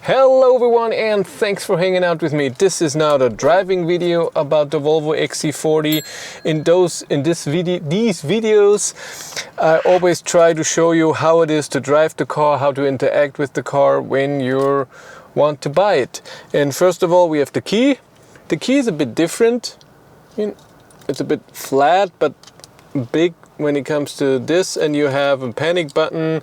Hello everyone and thanks for hanging out with me. This is now the driving video about the Volvo XC40. These videos I always try to show you how it is to drive the car, how to interact with the car when you want to buy it. And first of all we have the key. The key is a bit different. It's a bit flat but big when it comes to this, and you have a panic button,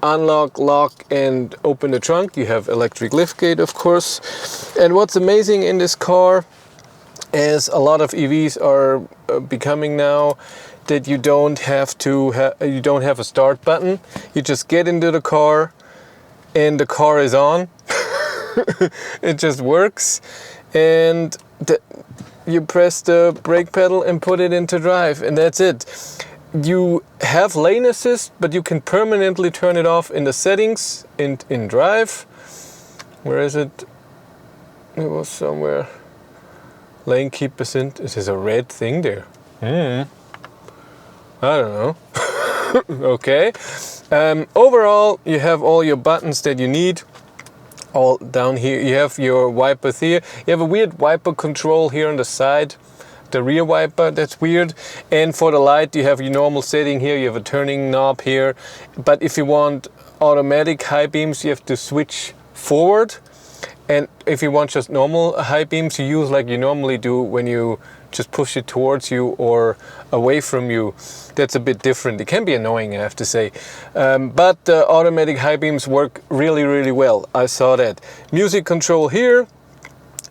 unlock, lock and open the trunk. You have electric liftgate of course. And what's amazing in this car, as a lot of EVs are becoming now, that you don't have a start button. You just get into the car and the car is on. It just works, and you press the brake pedal and put it into drive, and that's it. You have lane assist, but you can permanently turn it off in the settings in drive. Where is it? It was somewhere. Lane keep assist. It is a red thing there. I don't know. Okay. Overall, you have all your buttons that you need. All down here. You have your wipers here. You have a weird wiper control here on the side. The rear wiper, that's weird. And for the light you have your normal setting here, you have a turning knob here, but if you want automatic high beams you have to switch forward, and if you want just normal high beams you use like you normally do when you just push it towards you or away from you. That's a bit different. It can be annoying, I have to say, but the automatic high beams work really well. I saw that. Music control here,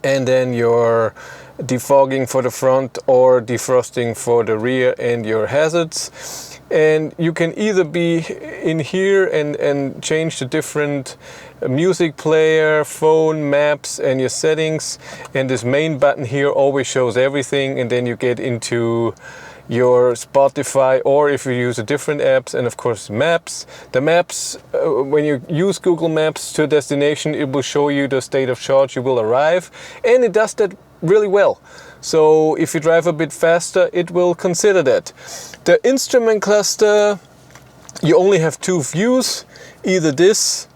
and then your defogging for the front or defrosting for the rear and your hazards. And you can either be in here and change the different music player, phone, maps and your settings, and this main button here always shows everything, and then you get into your Spotify, or if you use a different apps, and of course maps. The maps, when you use Google Maps to a destination, it will show you the state of charge you will arrive, and it does that really well. So if you drive a bit faster, it will consider that. The instrument cluster, you only have two views, either this,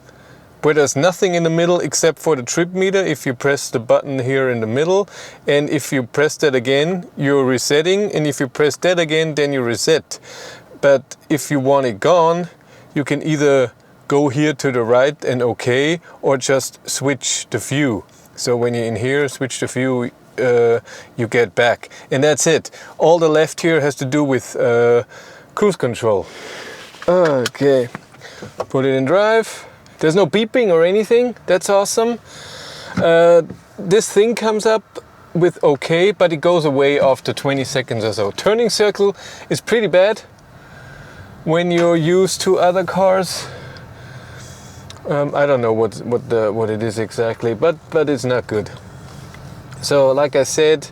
where there's nothing in the middle except for the trip meter if you press the button here in the middle, and if you press that again you're resetting, and if you press that again then you reset. But if you want it gone, you can either go here to the right and OK, or just switch the view. So when you're in here, switch the view, you get back, and that's it. All the left here has to do with cruise control. Okay, put it in drive. There's no beeping or anything. That's awesome. This thing comes up with OK, but it goes away after 20 seconds or so. Turning circle is pretty bad when you're used to other cars. I don't know what it is exactly, but it's not good. So like I said,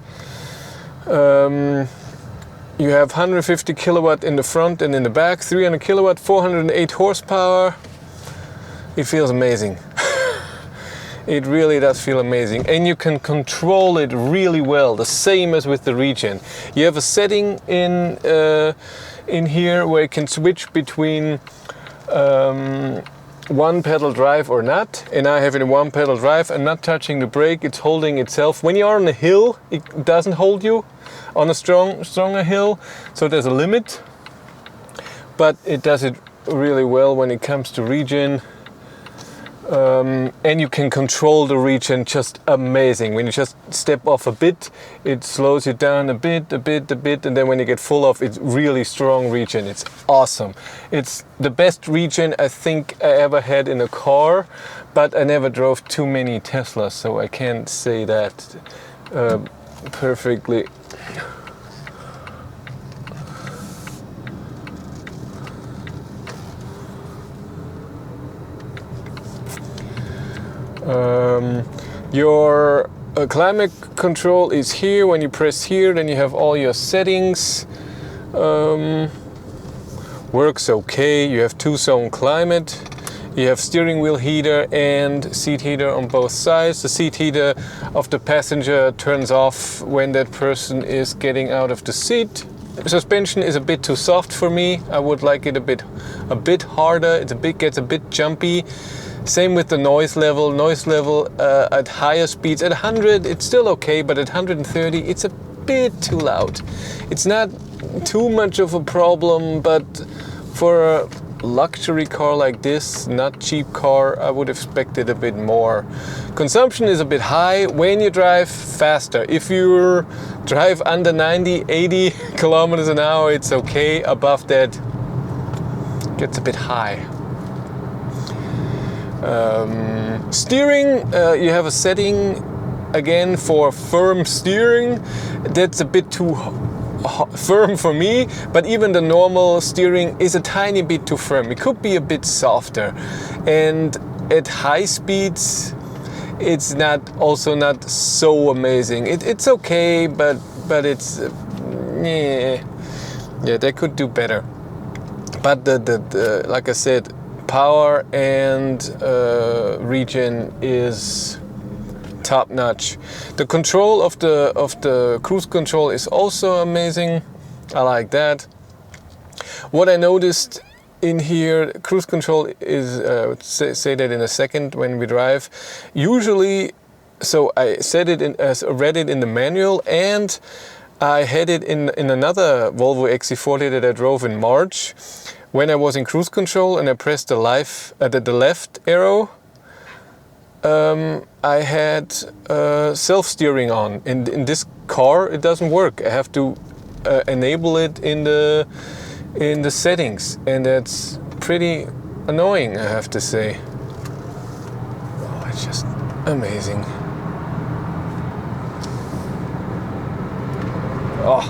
you have 150 kilowatt in the front and in the back, 300 kilowatt, 408 horsepower. It feels amazing. It really does feel amazing, and you can control it really well, the same as with the Regen. You have a setting in here where you can switch between one pedal drive or not, and I have it in one pedal drive and not touching the brake. It's holding itself. When you are on a hill, it doesn't hold you on a stronger hill, so there's a limit, but it does it really well when it comes to Regen. And you can control the Regen just amazing. When you just step off a bit, it slows you down a bit, and then when you get full off, it's really strong Regen. It's awesome. It's the best Regen I think I ever had in a car, but I never drove too many Teslas, so I can't say that perfectly. Your climate control is here. When you press here, then you have all your settings. Works okay. You have 2-zone climate. You have steering wheel heater and seat heater on both sides. The seat heater of the passenger turns off when that person is getting out of the seat. Suspension is a bit too soft for me. I would like it a bit harder. Gets a bit jumpy. Same with the noise level. Noise level at higher speeds, at 100 it's still okay, but at 130 it's a bit too loud. It's not too much of a problem, but for a luxury car like this, not cheap car, I would expect it a bit more. Consumption is a bit high when you drive faster. If you drive under 90, 80 kilometers an hour, it's okay. Above that, it gets a bit high. Steering, you have a setting again for firm steering. That's a bit too firm for me, but even the normal steering is a tiny bit too firm. It could be a bit softer, and at high speeds it's also not so amazing. It's okay, but it's yeah, they could do better. But the like I said, power and regen is top notch. The control of the cruise control is also amazing. I like that. What I noticed in here, cruise control is say that in a second when we drive. Usually, so I read it in the manual, and I had it in another Volvo XC40 that I drove in March. When I was in cruise control and I pressed the left arrow, I had self-steering on. In this car it doesn't work. I have to enable it in the settings, and that's pretty annoying, I have to say. Oh, it's just amazing. Oh.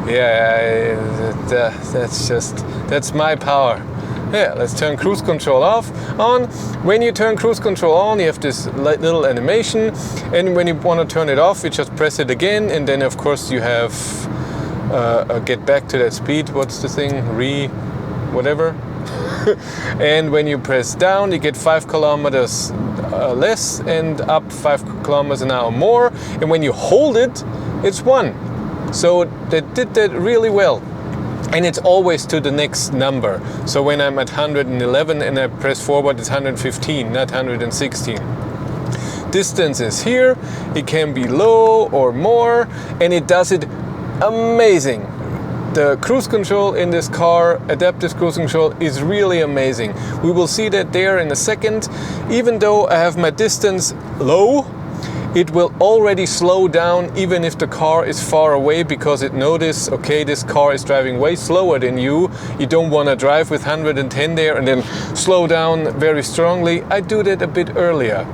Yeah, that's my power. Yeah, let's turn cruise control on. When you turn cruise control on, you have this little animation, and when you want to turn it off, you just press it again, and then of course you have get back to that speed. What's the thing? Whatever. And when you press down, you get 5 kilometers less and up 5 kilometers an hour more. And when you hold it, it's 1. So they did that really well. And it's always to the next number. So when I'm at 111 and I press forward, it's 115, not 116. Distance is here. It can be low or more, and it does it amazing. The cruise control in this car, adaptive cruise control, is really amazing. We will see that there in a second. Even though I have my distance low, it will already slow down even if the car is far away, because it notices, okay, this car is driving way slower than you. You don't want to drive with 110 there and then slow down very strongly. I do that a bit earlier,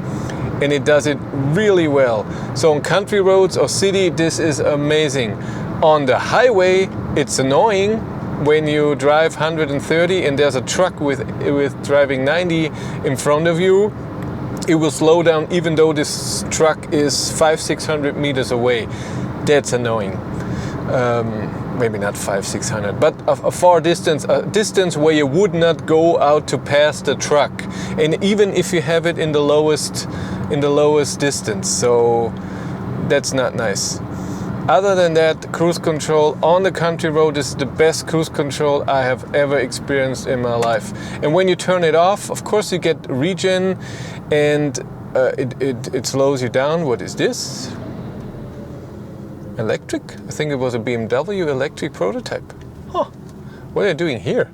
and it does it really well. So on country roads or city, this is amazing. On the highway, it's annoying when you drive 130 and there's a truck with driving 90 in front of you. It will slow down even though this truck is 500-600 meters away. That's annoying. Maybe not 500-600, but a far distance, a distance where you would not go out to pass the truck, and even if you have it in the lowest distance, so that's not nice. Other than that, cruise control on the country road is the best cruise control I have ever experienced in my life. And when you turn it off, of course you get regen, and it slows you down. What is this? Electric? I think it was a BMW electric prototype. Huh. What are they doing here?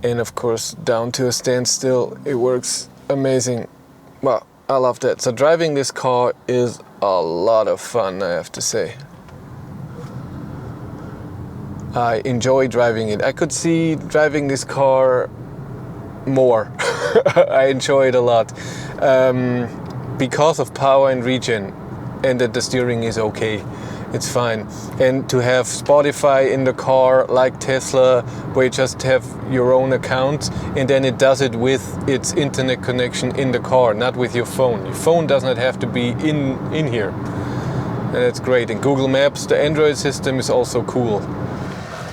And of course, down to a standstill, it works amazing. Wow. I love that. So driving this car is a lot of fun, I have to say. I enjoy driving it. I could see driving this car more. I enjoy it a lot. Because of power and regen, and that the steering is okay. It's fine. And to have Spotify in the car like Tesla, where you just have your own account and then it does it with its internet connection in the car, not with your phone. Your phone does not have to be in here. And that's great. And Google Maps, the Android system is also cool.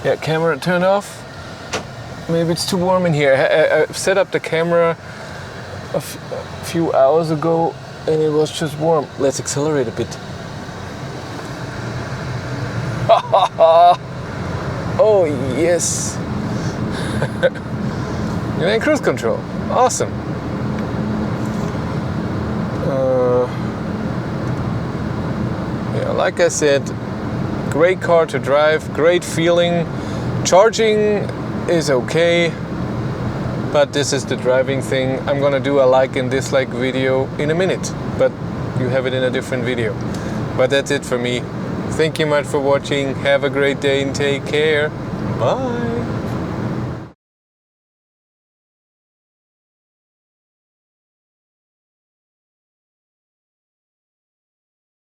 Yeah, camera turn off. Maybe it's too warm in here. I set up the camera a few hours ago and it was just warm. Let's accelerate a bit. Oh yes. You're in cruise control. Awesome. Yeah, like I said, great car to drive, great feeling. Charging is okay, but this is the driving thing. I'm gonna do a like and dislike video in a minute, but you have it in a different video. But that's it for me. Thank you much for watching. Have a great day and take care. Bye.